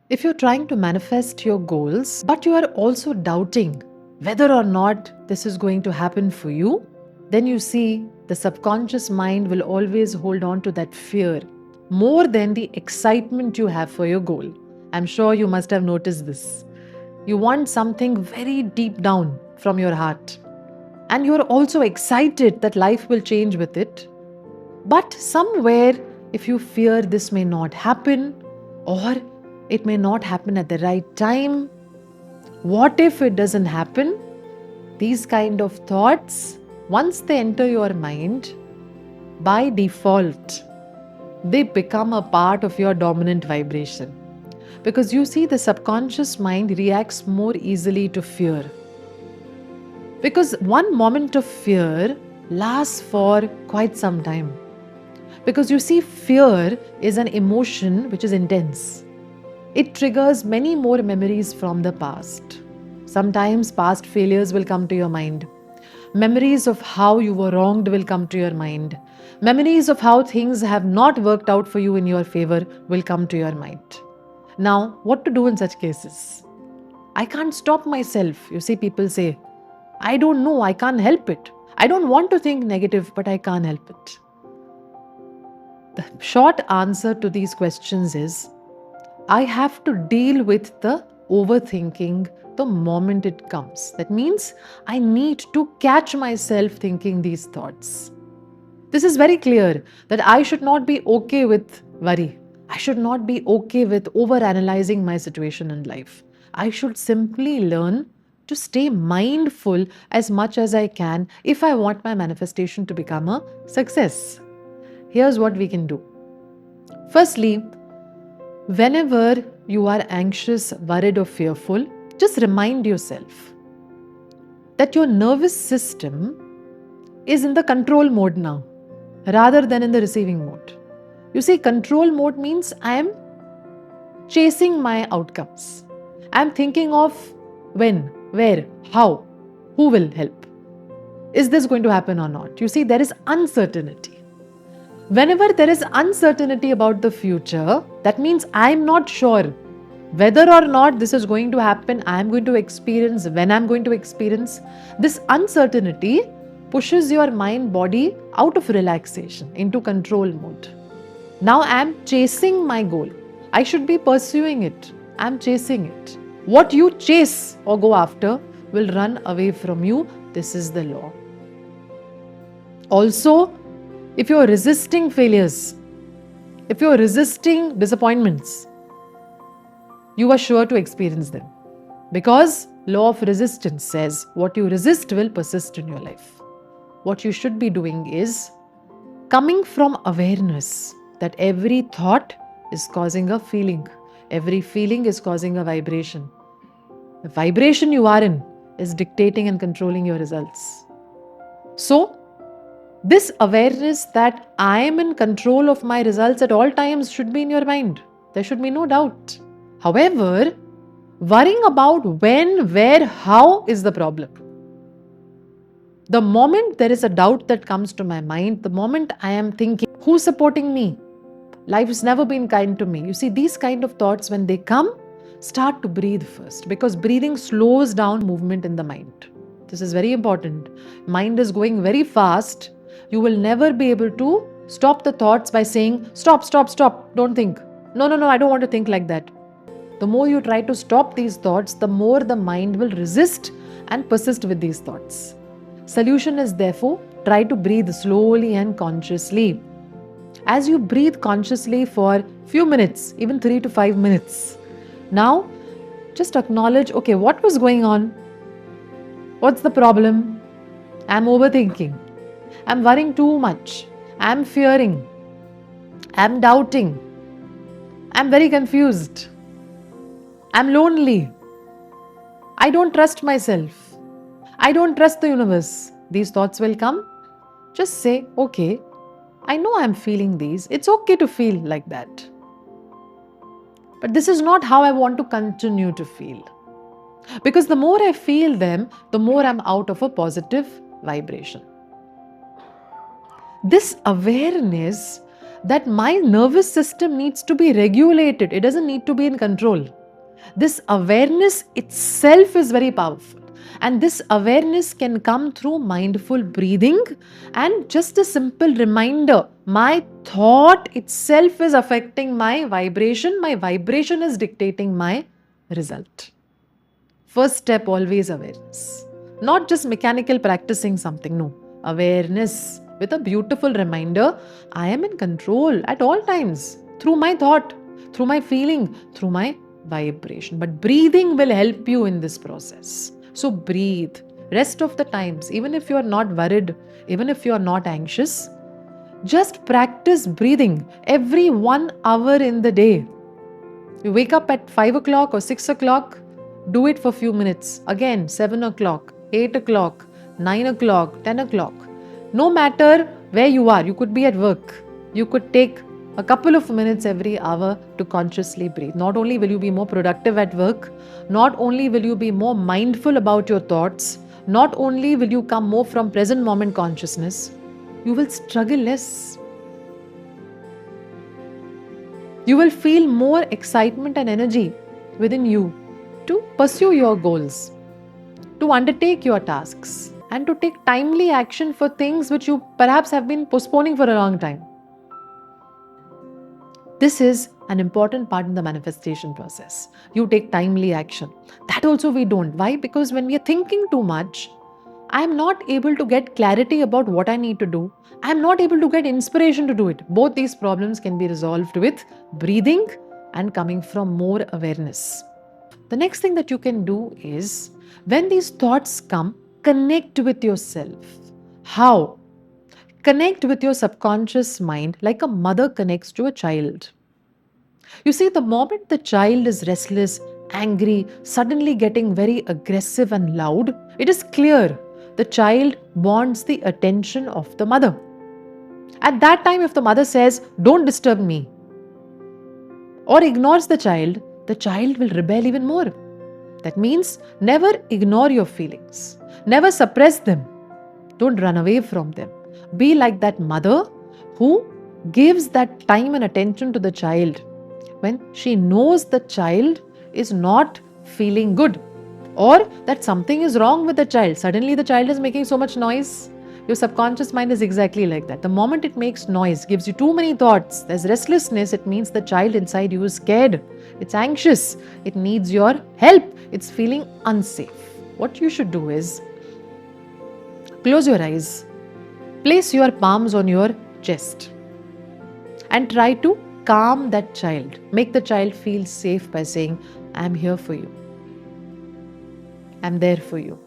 If you're trying to manifest your goals, but you are also doubting whether or not this is going to happen for you, then you see the subconscious mind will always hold on to that fear more than the excitement you have for your goal. I'm sure you must have noticed this. You want something very deep down from your heart, and you're also excited that life will change with it. But somewhere, if you fear this may not happen, or it may not happen at the right time, what if it doesn't happen? These kind of thoughts, once they enter your mind, by default, they become a part of your dominant vibration. Because you see, the subconscious mind reacts more easily to fear. Because one moment of fear lasts for quite some time. Because you see, fear is an emotion which is intense. It triggers many more memories from the past. Sometimes past failures will come to your mind. Memories of how you were wronged will come to your mind. Memories of how things have not worked out for you in your favor will come to your mind. Now, what to do in such cases? I can't stop myself. You see, people say, I don't know, I can't help it. I don't want to think negative, but I can't help it. The short answer to these questions is, I have to deal with the overthinking the moment it comes. That means I need to catch myself thinking these thoughts. This is very clear that I should not be okay with worry. I should not be okay with over-analyzing my situation in life. I should simply learn to stay mindful as much as I can if I want my manifestation to become a success. Here's what we can do. Firstly, whenever you are anxious, worried, or fearful, just remind yourself that your nervous system is in the control mode now rather than in the receiving mode. You see, control mode means I am chasing my outcomes. I am thinking of when, where, how, who will help. Is this going to happen or not? You see, there is uncertainty. Whenever there is uncertainty about the future, that means I'm not sure whether or not this is going to happen, I'm going to experience, when I'm going to experience. This uncertainty pushes your mind body out of relaxation into control mode. Now I'm chasing my goal. I should be pursuing it. I'm chasing it. What you chase or go after will run away from you. This is the law. Also, if you're resisting failures, if you're resisting disappointments, you are sure to experience them. Because law of resistance says what you resist will persist in your life. What you should be doing is coming from awareness that every thought is causing a feeling. Every feeling is causing a vibration. The vibration you are in is dictating and controlling your results. So, this awareness that I am in control of my results at all times should be in your mind. There should be no doubt. However, worrying about when, where, how is the problem. The moment there is a doubt that comes to my mind, the moment I am thinking, who's supporting me? Life has never been kind to me. You see, these kind of thoughts, when they come, start to breathe first, because breathing slows down movement in the mind. This is very important. Mind is going very fast. You will never be able to stop the thoughts by saying, stop, don't think. No, I don't want to think like that. The more you try to stop these thoughts, the more the mind will resist and persist with these thoughts. Solution is therefore, try to breathe slowly and consciously. As you breathe consciously for few minutes, even 3 to 5 minutes, now just acknowledge, okay, what was going on? What's the problem? I'm overthinking. I'm worrying too much. I'm fearing. I'm doubting. I'm very confused. I'm lonely. I don't trust myself. I don't trust the universe. These thoughts will come. Just say, okay, I know I'm feeling these. It's okay to feel like that. But this is not how I want to continue to feel. Because the more I feel them, the more I'm out of a positive vibration. This awareness that my nervous system needs to be regulated, it doesn't need to be in control. This awareness itself is very powerful. And this awareness can come through mindful breathing and just a simple reminder. My thought itself is affecting my vibration. My vibration is dictating my result. First step, always awareness. Not just mechanical practicing something, no. Awareness with a beautiful reminder I am in control at all times through my thought, through my feeling, through my vibration. But breathing will help you in this process. So breathe. Rest of the times, even if you are not worried, even if you are not anxious, just practice breathing every 1 hour in the day. You wake up at 5 o'clock or 6 o'clock, do it for a few minutes. Again, 7 o'clock, 8 o'clock, 9 o'clock, 10 o'clock. No matter where you are, you could be at work. You could take a couple of minutes every hour to consciously breathe. Not only will you be more productive at work, not only will you be more mindful about your thoughts, not only will you come more from present moment consciousness, you will struggle less. You will feel more excitement and energy within you to pursue your goals, to undertake your tasks, and to take timely action for things which you perhaps have been postponing for a long time. This is an important part in the manifestation process. You take timely action. That also we don't. Why? Because when we are thinking too much, I am not able to get clarity about what I need to do. I am not able to get inspiration to do it. Both these problems can be resolved with breathing and coming from more awareness. The next thing that you can do is when these thoughts come, connect with yourself. How? Connect with your subconscious mind like a mother connects to a child. You see, the moment the child is restless, angry, suddenly getting very aggressive and loud, it is clear the child wants the attention of the mother. At that time, if the mother says, "Don't disturb me," or ignores the child will rebel even more. That means never ignore your feelings, never suppress them, don't run away from them. Be like that mother who gives that time and attention to the child when she knows the child is not feeling good or that something is wrong with the child. Suddenly the child is making so much noise. Your subconscious mind is exactly like that. The moment it makes noise, gives you too many thoughts, there's restlessness, it means the child inside you is scared. It's anxious. It needs your help. It's feeling unsafe. What you should do is close your eyes, place your palms on your chest, and try to calm that child. Make the child feel safe by saying, "I'm here for you. I'm there for you.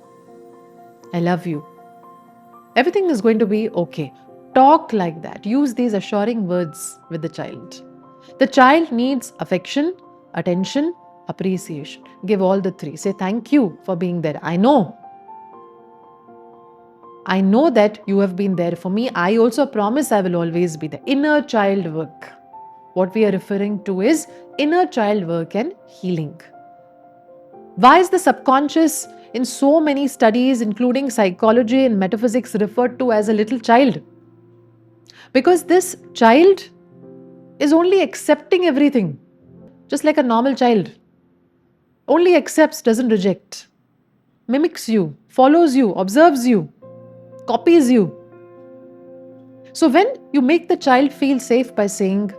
I love you. Everything is going to be okay." Talk like that. Use these assuring words with the child. The child needs affection, attention, appreciation. Give all the three. Say thank you for being there. I know that you have been there for me. I also promise I will always be there. Inner child work. What we are referring to is inner child work and healing. Why is the subconscious in so many studies, including psychology and metaphysics, referred to as a little child? Because this child is only accepting everything, just like a normal child. Only accepts, doesn't reject. Mimics you, follows you, observes you, copies you. So when you make the child feel safe by saying,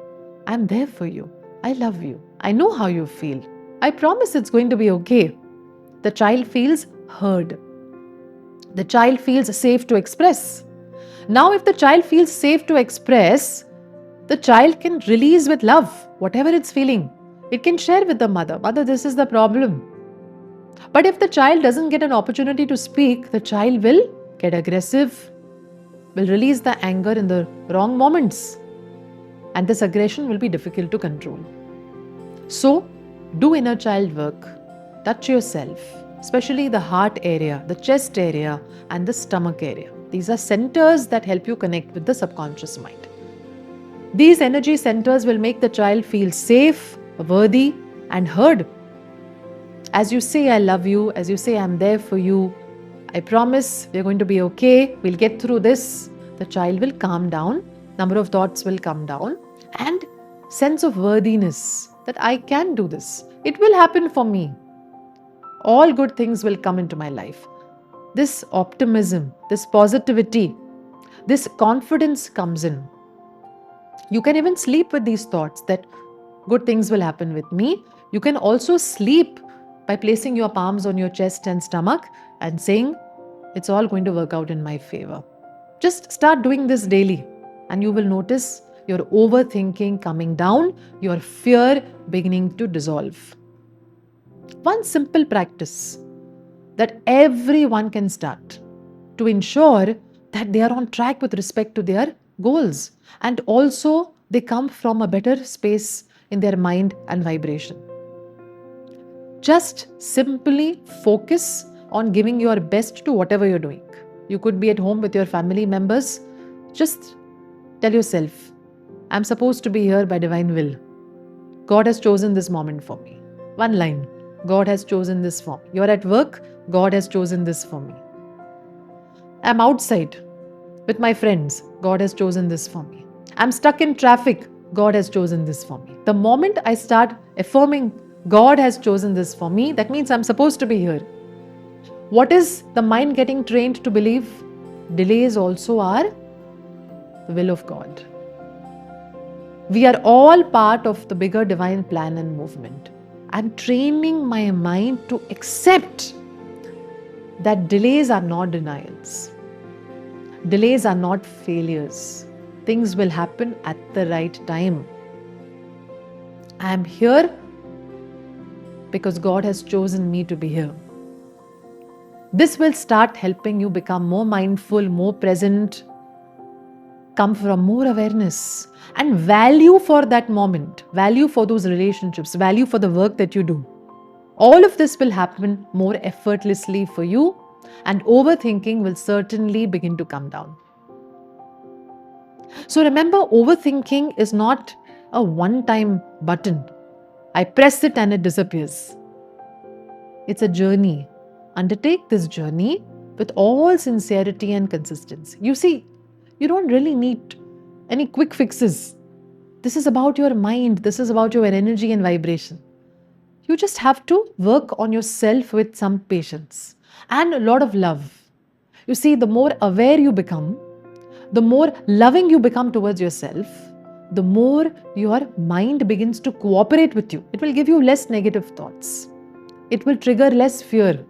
"I'm there for you, I love you, I know how you feel, I promise it's going to be okay," the child feels heard. The child feels safe to express. Now, if the child feels safe to express, the child can release with love whatever it's feeling. It can share with the mother, "Mother, this is the problem." But if the child doesn't get an opportunity to speak, the child will get aggressive, will release the anger in the wrong moments. And this aggression will be difficult to control. So, do inner child work. Touch yourself, especially the heart area, the chest area, and the stomach area. These are centers that help you connect with the subconscious mind. These energy centers will make the child feel safe, worthy, and heard. As you say, "I love you," as you say, "I'm there for you, I promise we're going to be okay, we'll get through this," the child will calm down, number of thoughts will come down, and sense of worthiness that I can do this. It will happen for me. All good things will come into my life. This optimism, this positivity, this confidence comes in. You can even sleep with these thoughts that good things will happen with me. You can also sleep by placing your palms on your chest and stomach and saying, it's all going to work out in my favor. Just start doing this daily, and you will notice your overthinking coming down, your fear beginning to dissolve. One simple practice that everyone can start to ensure that they are on track with respect to their goals, and also they come from a better space in their mind and vibration. Just simply focus on giving your best to whatever you're doing. You could be at home with your family members. Just tell yourself, I'm supposed to be here by divine will. God has chosen this moment for me. One line, God has chosen this for me. You're at work, God has chosen this for me. I'm outside with my friends, God has chosen this for me. I'm stuck in traffic, God has chosen this for me. The moment I start affirming God has chosen this for me, that means I'm supposed to be here. What is the mind getting trained to believe? Delays also are the will of God. We are all part of the bigger divine plan and movement. I'm training my mind to accept that delays are not denials. Delays are not failures. Things will happen at the right time. I am here because God has chosen me to be here. This will start helping you become more mindful, more present, come from more awareness and value for that moment, value for those relationships, value for the work that you do. All of this will happen more effortlessly for you, and overthinking will certainly begin to come down. So remember, overthinking is not a one-time button. I press it and it disappears. It's a journey. Undertake this journey with all sincerity and consistency. You see, you don't really need any quick fixes. This is about your mind. This is about your energy and vibration. You just have to work on yourself with some patience and a lot of love. You see, the more aware you become, the more loving you become towards yourself, the more your mind begins to cooperate with you. It will give you less negative thoughts. It will trigger less fear.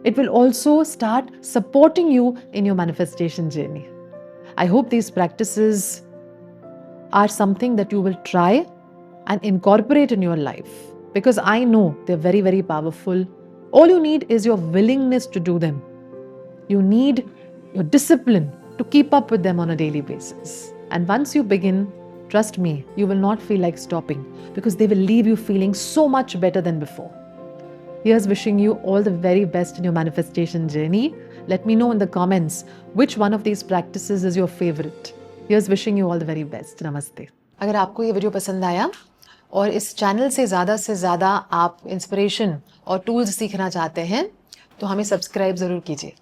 It will also start supporting you in your manifestation journey. I hope these practices are something that you will try and incorporate in your life, because I know they're very, very powerful. All you need is your willingness to do them. You need your discipline to keep up with them on a daily basis. And once you begin, trust me, you will not feel like stopping, because they will leave you feeling so much better than before. Here's wishing you all the very best in your manifestation journey. Let me know in the comments which one of these practices is your favorite. Here's wishing you all the very best. Namaste. अगर आपको ये video पसंद आया और इस channel से ज़्यादा आप इंस्पिरेशन और टूल्स सीखना चाहते हैं तो हमें सब्सक्राइब ज़रूर कीजिए.